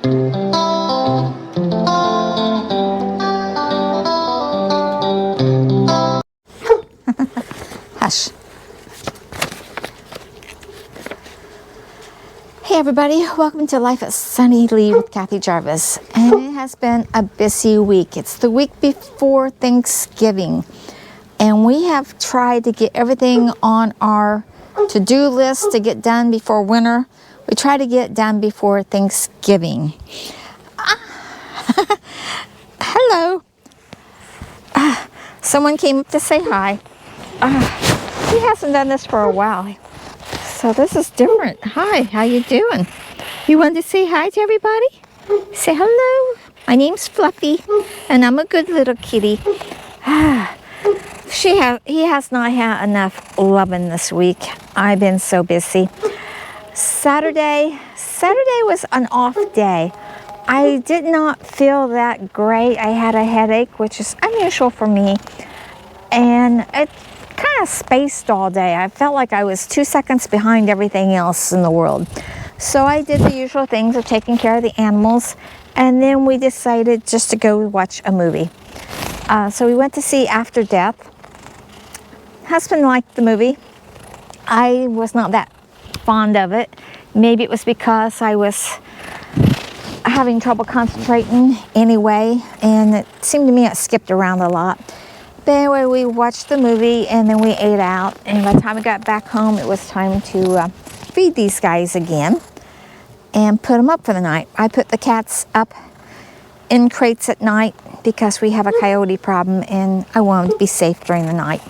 Hush. Hey everybody, welcome to Life at Sunny Lee with Kathy Jarvis. And it has been a busy week. It's the week before Thanksgiving. And we have tried to get everything on our to-do list to get done before winter. We try to get done before Thanksgiving. Hello. Someone came up to say hi. He hasn't done this for a while. So this is different. Hi, how you doing? You wanted to say hi to everybody? Say hello. My name's Fluffy, and I'm a good little kitty. He has not had enough loving this week. I've been so busy. Saturday was an off day. I did not feel that great. I had a headache, which is unusual for me, and it kind of spaced all day. I felt like I was 2 seconds behind everything else in the world. So I did the usual things of taking care of the animals, and then we decided just to go watch a movie. So we went to see After Death. Husband liked the movie. I was not that fond of it. Maybe it was because I was having trouble concentrating anyway, and it seemed to me it skipped around a lot. But anyway, we watched the movie and then we ate out, and by the time we got back home it was time to feed these guys again and put them up for the night. I put the cats up in crates at night because we have a coyote problem and I want them to be safe during the night.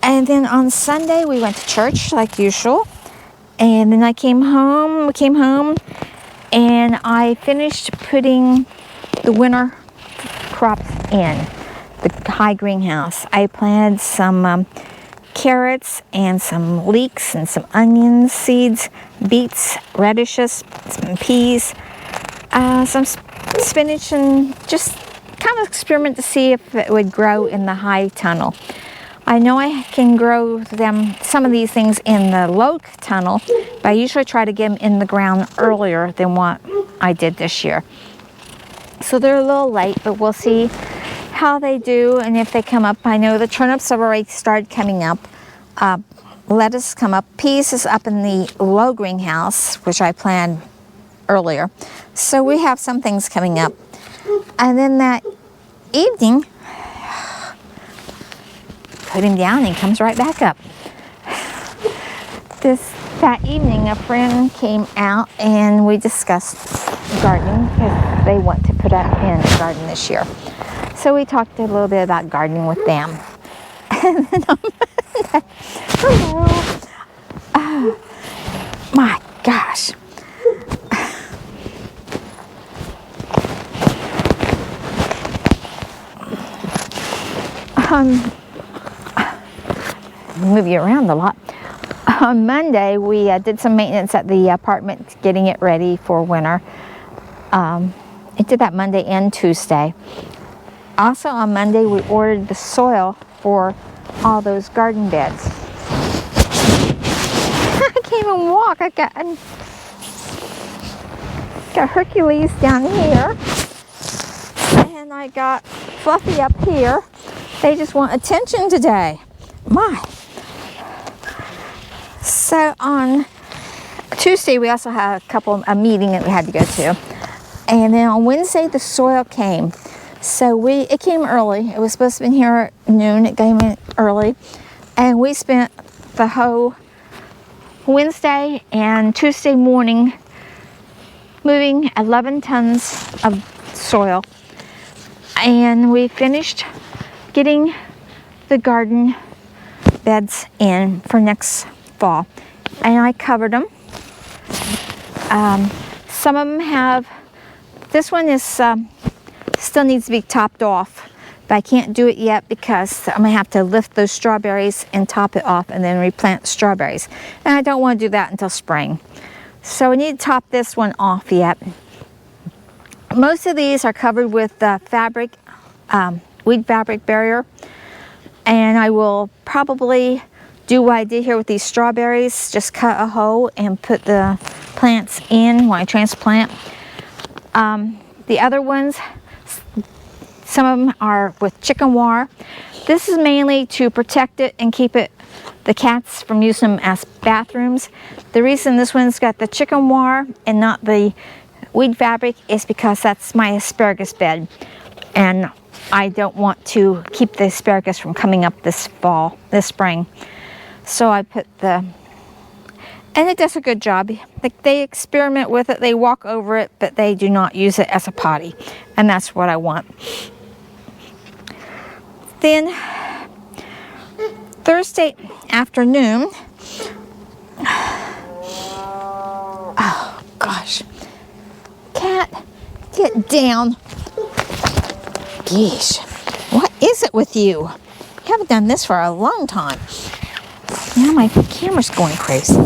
And then on Sunday we went to church like usual, and then we came home and I finished putting the winter crops in the high greenhouse. I planted some carrots and some leeks and some onion seeds, beets, radishes, some peas, some spinach, and just kind of experiment to see if it would grow in the high tunnel. I know I can grow some of these things in the low tunnel, but I usually try to get them in the ground earlier than what I did this year. So they're a little late, but we'll see how they do and if they come up. I know the turnips have already started coming up. Lettuce come up. Peas is up in the low greenhouse, which I planted earlier. So we have some things coming up. And then that evening, put him down and he comes right back up. That evening, a friend came out and we discussed gardening because they want to put up in a garden this year. So we talked a little bit about gardening with them. And then oh my gosh. Move you around a lot. On Monday, we did some maintenance at the apartment, getting it ready for winter. It did that Monday and Tuesday. Also on Monday, we ordered the soil for all those garden beds. I can't even walk. I got Hercules down here, and I got Fluffy up here. They just want attention today. My. So on Tuesday, we also had a meeting that we had to go to. And then on Wednesday, the soil came. So it came early. It was supposed to be here at noon. It came in early. And we spent the whole Wednesday and Tuesday morning moving 11 tons of soil. And we finished getting the garden beds in for next fall. And I covered them. Some of them have, this one is still needs to be topped off, but I can't do it yet because I'm gonna have to lift those strawberries and top it off and then replant strawberries. And I don't want to do that until spring. So I need to top this one off yet. Most of these are covered with fabric, weed fabric barrier. And I will probably do what I did here with these strawberries, just cut a hole and put the plants in when I transplant. The other ones, some of them are with chicken wire. This is mainly to protect it and keep the cats from using them as bathrooms. The reason this one's got the chicken wire and not the weed fabric is because that's my asparagus bed, and I don't want to keep the asparagus from coming up this spring. So I put and it does a good job. Like, they experiment with it, they walk over it, but they do not use it as a potty, and that's what I want. Then Thursday afternoon, oh gosh, cat, get down. Geesh, what is it with you? You haven't done this for a long time. Now my camera's going crazy.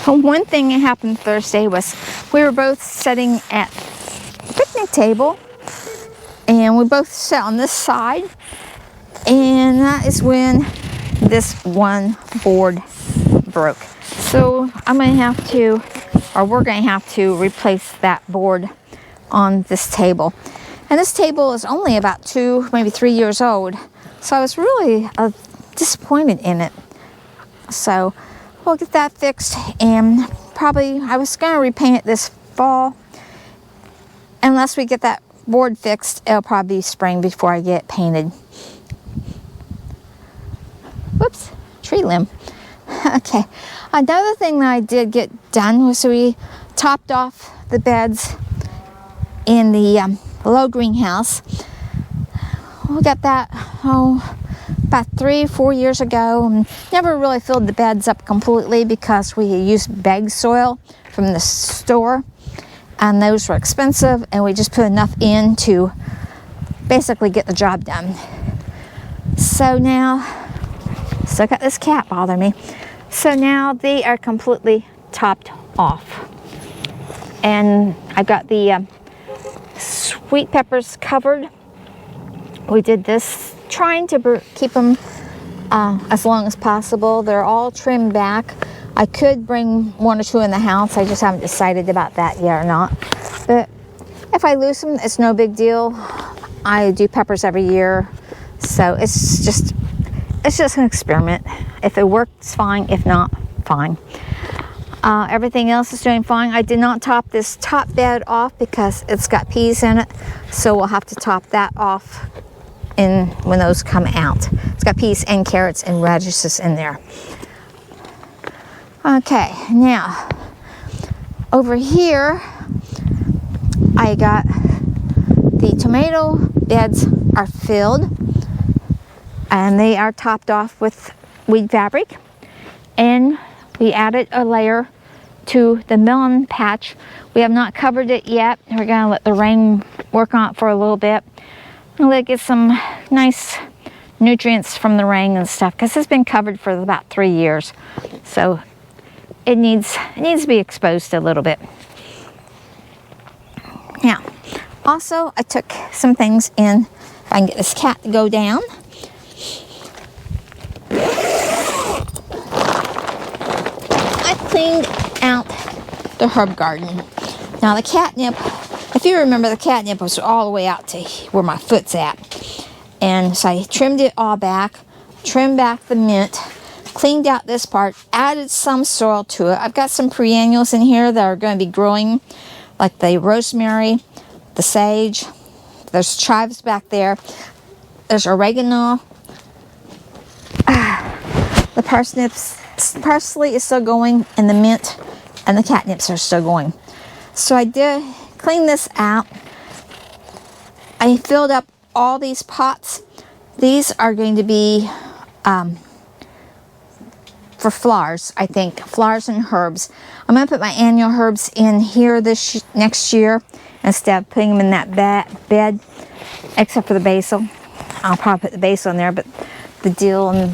One thing that happened Thursday was we were both sitting at the picnic table, and we both sat on this side, and that is when this one board broke. So I'm going to have to, or we're going to have to replace that board on this table. And this table is only about 2, maybe 3 years old. So I was really disappointed in it. So we'll get that fixed, and probably I was going to repaint it this fall. Unless we get that board fixed, it'll probably be spring before I get it painted. Whoops, tree limb. Okay, another thing that I did get done was we topped off the beds in the below greenhouse. We got that, about 3-4 years ago, and never really filled the beds up completely because we used bag soil from the store, and those were expensive, and we just put enough in to basically get the job done. So now, still got this cat bothering me. So now they are completely topped off, and I've got the sweet peppers covered. We did this trying to keep them as long as possible. They're all trimmed back. I could bring 1 or 2 in the house. I just haven't decided about that yet or not. But if I lose them, it's no big deal. I do peppers every year, so it's just an experiment. If it works, fine. If not, fine. Everything else is doing fine. I did not top this top bed off because it's got peas in it, so we'll have to top that off when those come out. It's got peas and carrots and radishes in there. Okay, now over here I got the tomato beds are filled, and they are topped off with weed fabric, and we added a layer to the melon patch. We have not covered it yet. We're going to let the rain work on it for a little bit. And let it get some nice nutrients from the rain and stuff, because it's been covered for about 3 years. So it needs to be exposed a little bit. Now, also I took some things in. If I can get this cat to go down. I cleaned out the herb garden. Now the catnip, if you remember, the catnip was all the way out to where my foot's at. And so I trimmed it all back, trimmed back the mint, cleaned out this part, added some soil to it. I've got some perennials in here that are going to be growing, like the rosemary, the sage. There's chives back there. There's oregano. The parsley is still going, and the mint and the catnips are still going. So I did clean this out. I filled up all these pots. These are going to be for flowers, I think. Flowers and herbs. I'm going to put my annual herbs in here next year instead of putting them in that bed, except for the basil. I'll probably put the basil in there, but the dill and,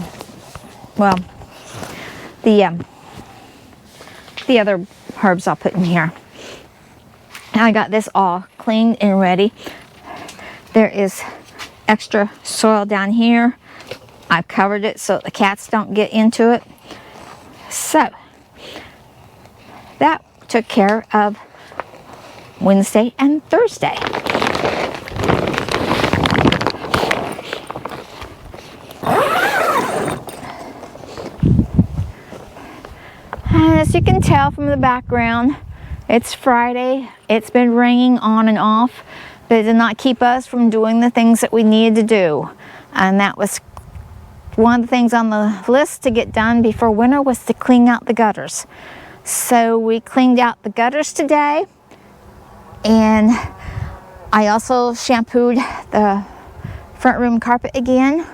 well, the other herbs I'll put in here. Now I got this all cleaned and ready. There is extra soil down here. I've covered it so the cats don't get into it. So that took care of Wednesday and Thursday. As you can tell from the background, it's Friday. It's been raining on and off, but it did not keep us from doing the things that we needed to do. And that was one of the things on the list to get done before winter, was to clean out the gutters. So we cleaned out the gutters today, and I also shampooed the front room carpet again.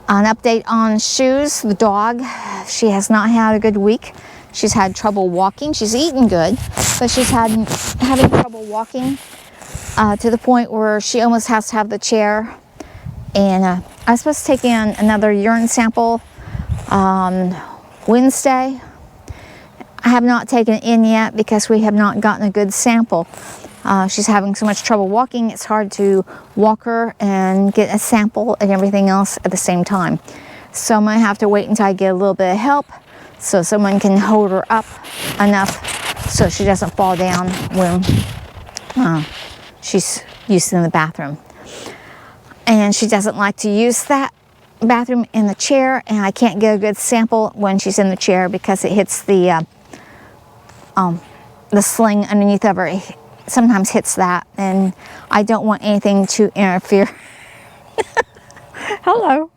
An update on Shoes, the dog. She has not had a good week. She's had trouble walking. She's eaten good, but she's having trouble walking to the point where she almost has to have the chair. And I was supposed to take in another urine sample on Wednesday. I have not taken it in yet because we have not gotten a good sample. She's having so much trouble walking, it's hard to walk her and get a sample and everything else at the same time. So I'm going to have to wait until I get a little bit of help so someone can hold her up enough so she doesn't fall down when she's using the bathroom. And she doesn't like to use that bathroom in the chair, and I can't get a good sample when she's in the chair because it hits the sling underneath of her. Sometimes hits that, and I don't want anything to interfere. Hello.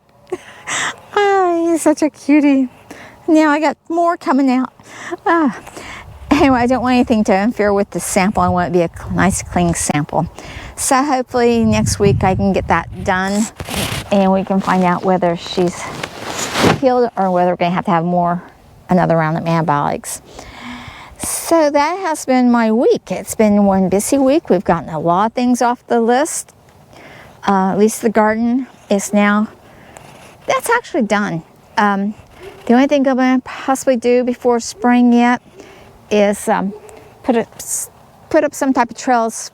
Oh, he's such a cutie. Now I got more coming out. Anyway, I don't want anything to interfere with the sample. I want it to be a nice clean sample. So hopefully next week I can get that done, and we can find out whether she's healed or whether we're going to have another round of antibiotics. So that has been my week. It's been one busy week. We've gotten a lot of things off the list. At least the garden is now, that's actually done. The only thing I'm going to possibly do before spring yet is put up some type of trails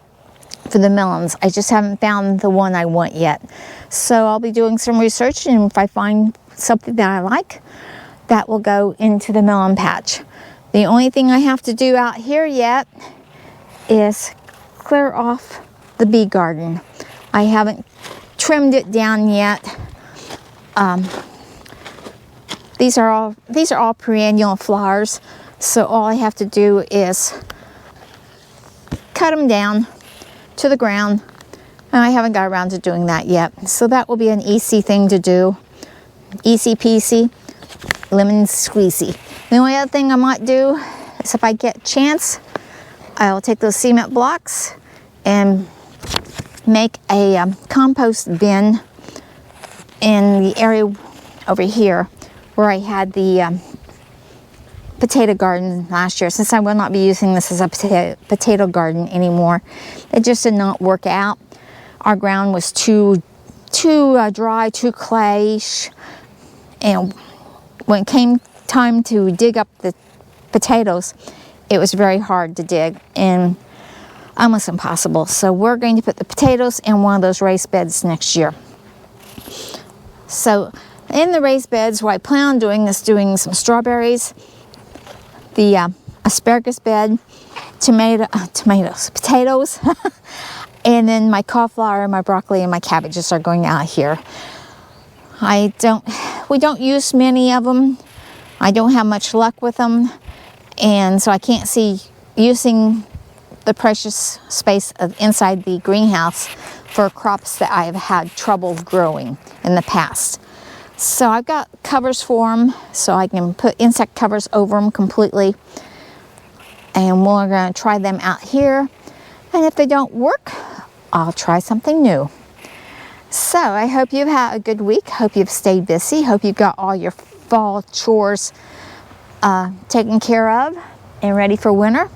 for the melons. I just haven't found the one I want yet. So I'll be doing some research, and if I find something that I like, that will go into the melon patch. The only thing I have to do out here yet is clear off the bee garden. I haven't trimmed it down yet. These are all perennial flowers, so all I have to do is cut them down to the ground, and I haven't got around to doing that yet. So that will be an easy thing to do. Easy peasy, lemon squeezy. The only other thing I might do is, if I get a chance, I'll take those cement blocks and make a compost bin in the area over here where I had the potato garden last year. Since I will not be using this as a potato garden anymore, it just did not work out. Our ground was too dry, too clayish, and when it came time to dig up the potatoes, it was very hard to dig and almost impossible. So we're going to put the potatoes in one of those raised beds next year. So in the raised beds, what I plan on doing is doing some strawberries, the asparagus bed, potatoes, and then my cauliflower, my broccoli, and my cabbages are going out here. We don't use many of them. I don't have much luck with them, and so I can't see using the precious space inside the greenhouse for crops that I have had trouble growing in the past. So I've got covers for them, so I can put insect covers over them completely, and we're going to try them out here, and if they don't work, I'll try something new. So I hope you've had a good week. Hope you've stayed busy. Hope you've got all your fall chores taken care of and ready for winter.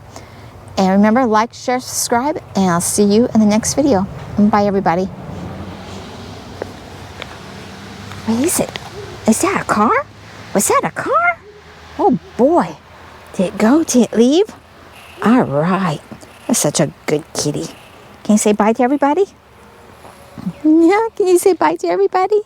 And remember, like, share, subscribe, and I'll see you in the next video. Bye, everybody. What is it? Is that a car? Was that a car? Oh boy. Did it go? Did it leave? All right. That's such a good kitty. Can you say bye to everybody? Yeah, can you say bye to everybody?